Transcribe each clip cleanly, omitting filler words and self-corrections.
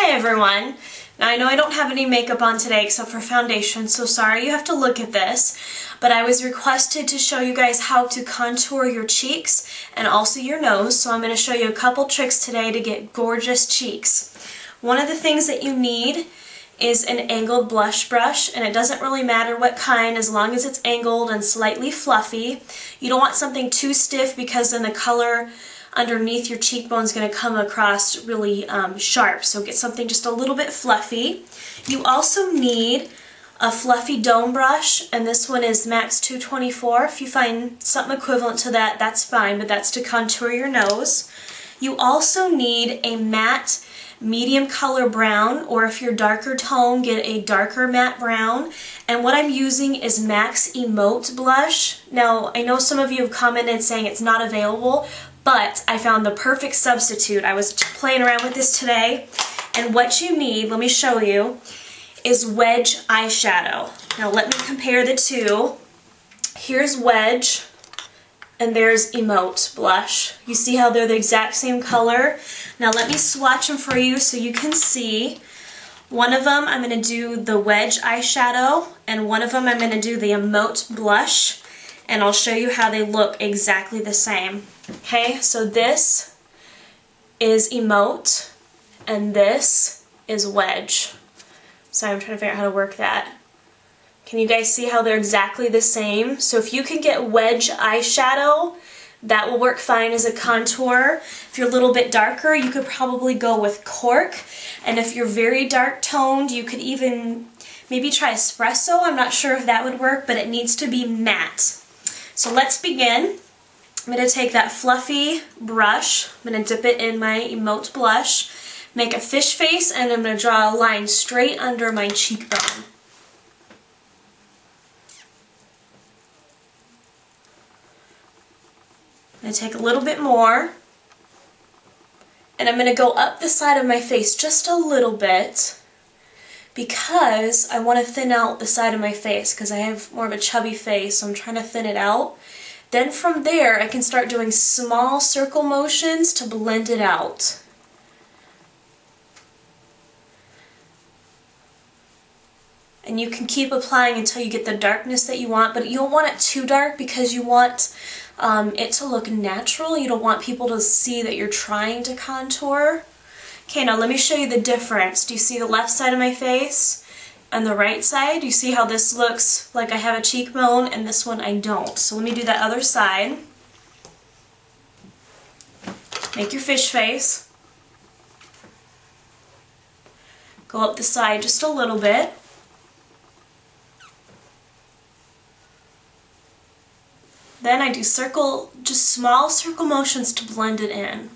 Hi everyone! Now I know I don't have any makeup on today except for foundation, so sorry you have to look at this, but I was requested to show you guys how to contour your cheeks and also your nose, so I'm going to show you a couple tricks today to get gorgeous cheeks. One of the things that you need is an angled blush brush, and it doesn't really matter what kind as long as it's angled and slightly fluffy. You don't want something too stiff because then the color underneath your cheekbone is going to come across really sharp, so get something just a little bit fluffy. You also need a fluffy dome brush, and this one is Max 224. If you find something equivalent to that, that's fine, but that's to contour your nose. You also need a matte medium color brown, or if you're darker tone, get a darker matte brown. And what I'm using is Max Emote blush. Now, I know some of you have commented saying it's not available, but I found the perfect substitute. I was playing around with this today, and what you need, let me show you, is Wedge eyeshadow. Now let me compare the two. Here's Wedge, and there's Emote blush. You see how they're the exact same color? Now let me swatch them for you so you can see. One of them I'm going to do the Wedge eyeshadow, and one of them I'm going to do the Emote blush, and I'll show you how they look exactly the same. Okay, so this is Emote, and this is Wedge. So I'm trying to figure out how to work that. Can you guys see how they're exactly the same? So if you can get Wedge eyeshadow, that will work fine as a contour. If you're a little bit darker, you could probably go with Cork. And if you're very dark toned, you could even maybe try Espresso. I'm not sure if that would work, but it needs to be matte. So let's begin. I'm going to take that fluffy brush, I'm going to dip it in my Emote blush, make a fish face, and I'm going to draw a line straight under my cheekbone. I'm going to take a little bit more, and I'm going to go up the side of my face just a little bit because I want to thin out the side of my face because I have more of a chubby face, so I'm trying to thin it out. Then from there, I can start doing small circle motions to blend it out. And you can keep applying until you get the darkness that you want, but you don't want it too dark because you want it to look natural. You don't want people to see that you're trying to contour. Okay, now let me show you the difference. Do you see the left side of my face? On the right side, you see how this looks like I have a cheekbone, and this one I don't. So let me do that other side. Make your fish face. Go up the side just a little bit. Then I do just small circle motions to blend it in.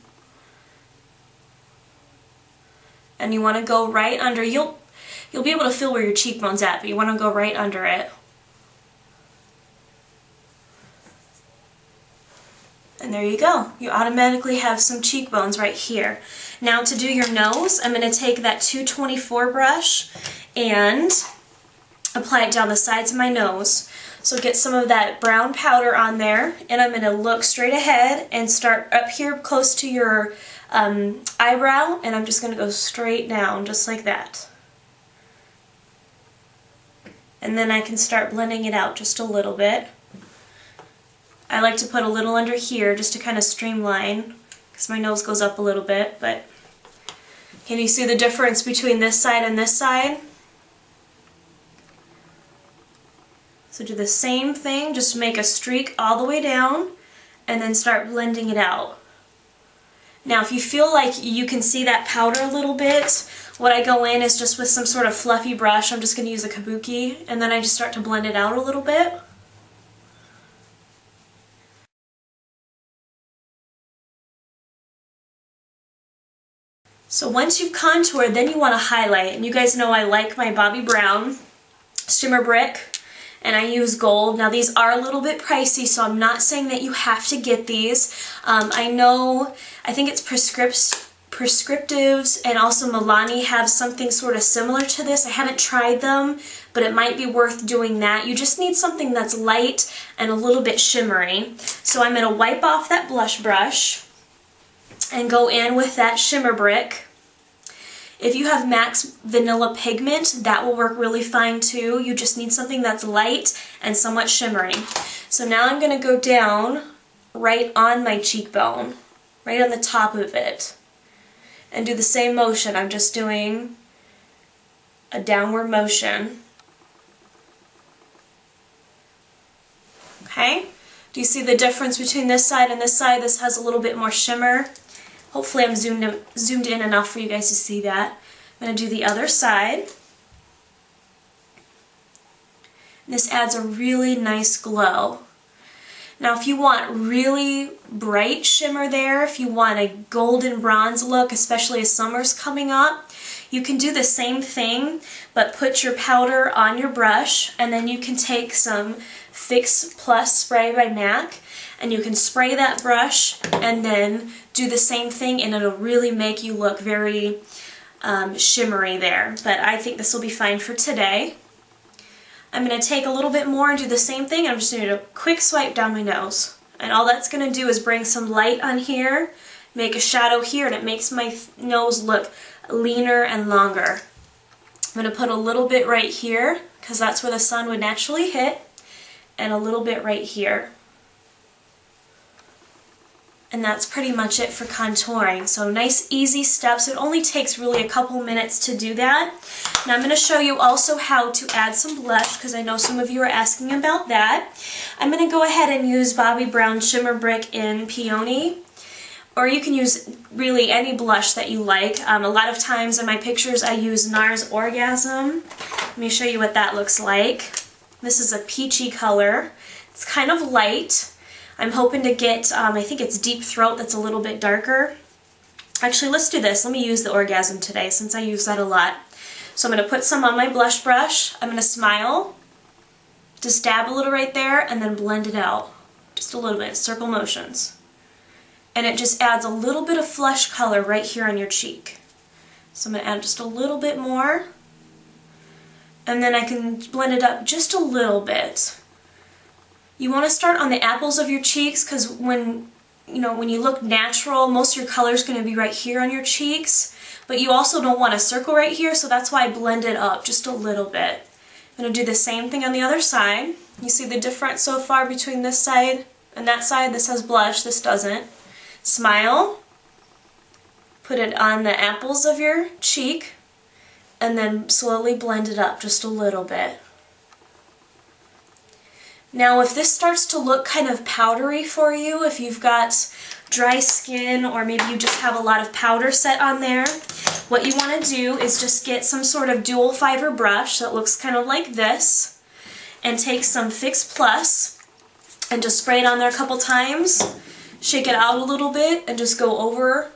And you want to go right under. You'll be able to feel where your cheekbone's at, but you want to go right under it. And there you go. You automatically have some cheekbones right here. Now to do your nose, I'm going to take that 224 brush and apply it down the sides of my nose. So get some of that brown powder on there, and I'm going to look straight ahead and start up here close to your eyebrow, and I'm just going to go straight down just like that. And then I can start blending it out just a little bit. I like to put a little under here just to kind of streamline because my nose goes up a little bit, but can you see the difference between this side and this side? So do the same thing, just make a streak all the way down and then start blending it out. Now if you feel like you can see that powder a little bit, what I go in is just with some sort of fluffy brush. I'm just going to use a kabuki, and then I just start to blend it out a little bit. So once you've contoured, then you want to highlight. And you guys know I like my Bobbi Brown shimmer brick, and I use gold. Now these are a little bit pricey, so I'm not saying that you have to get these. I think it's Prescriptives and also Milani have something sort of similar to this. I haven't tried them, but it might be worth doing that. You just need something that's light and a little bit shimmery. So I'm going to wipe off that blush brush and go in with that shimmer brick. If you have Max Vanilla Pigment, that will work really fine too. You just need something that's light and somewhat shimmery. So now I'm going to go down right on my cheekbone, right on the top of it, and do the same motion. I'm just doing a downward motion. Okay? Do you see the difference between this side and this side? This has a little bit more shimmer. Hopefully I'm zoomed in enough for you guys to see that. I'm going to do the other side. This adds a really nice glow. Now if you want really bright shimmer there, if you want a golden bronze look, especially as summer's coming up, you can do the same thing, but put your powder on your brush, and then you can take some Fix Plus spray by MAC, and you can spray that brush and then do the same thing, and it'll really make you look very shimmery there. But I think this will be fine for today. I'm going to take a little bit more and do the same thing. I'm just going to do a quick swipe down my nose. And all that's going to do is bring some light on here, make a shadow here, and it makes my nose look leaner and longer. I'm going to put a little bit right here, because that's where the sun would naturally hit, and a little bit right here. And that's pretty much it for contouring. So nice easy steps. It only takes really a couple minutes to do that. Now I'm going to show you also how to add some blush, because I know some of you are asking about that. I'm going to go ahead and use Bobbi Brown Shimmer Brick in Peony, or you can use really any blush that you like. A lot of times in my pictures I use NARS Orgasm. Let me show you what that looks like. This is a peachy color. It's kind of light. I'm hoping to get, I think it's Deep Throat that's a little bit darker. Actually, let's do this. Let me use the Orgasm today since I use that a lot. So I'm going to put some on my blush brush. I'm going to smile, just dab a little right there, and then blend it out. Just a little bit, circle motions. And it just adds a little bit of flesh color right here on your cheek. So I'm going to add just a little bit more. And then I can blend it up just a little bit. You want to start on the apples of your cheeks, because when you look natural, most of your color is going to be right here on your cheeks, but you also don't want a circle right here, so that's why I blend it up just a little bit. I'm going to do the same thing on the other side. You see the difference so far between this side and that side? This has blush, this doesn't. Smile, put it on the apples of your cheek, and then slowly blend it up just a little bit. Now if this starts to look kind of powdery for you, if you've got dry skin or maybe you just have a lot of powder set on there, what you want to do is just get some sort of dual fiber brush that looks kind of like this, and take some Fix Plus and just spray it on there a couple times, shake it out a little bit, and just go over,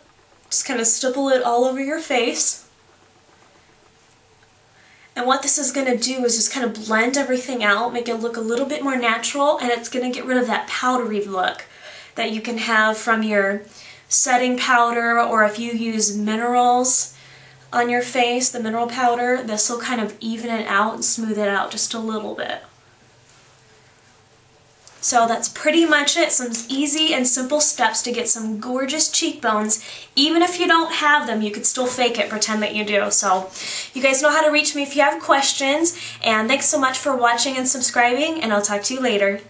just kind of stipple it all over your face. And what this is going to do is just kind of blend everything out, make it look a little bit more natural, and it's going to get rid of that powdery look that you can have from your setting powder, or if you use minerals on your face, the mineral powder, this will kind of even it out and smooth it out just a little bit. So that's pretty much it. Some easy and simple steps to get some gorgeous cheekbones. Even if you don't have them, you could still fake it, pretend that you do. So you guys know how to reach me if you have questions. And thanks so much for watching and subscribing, and I'll talk to you later.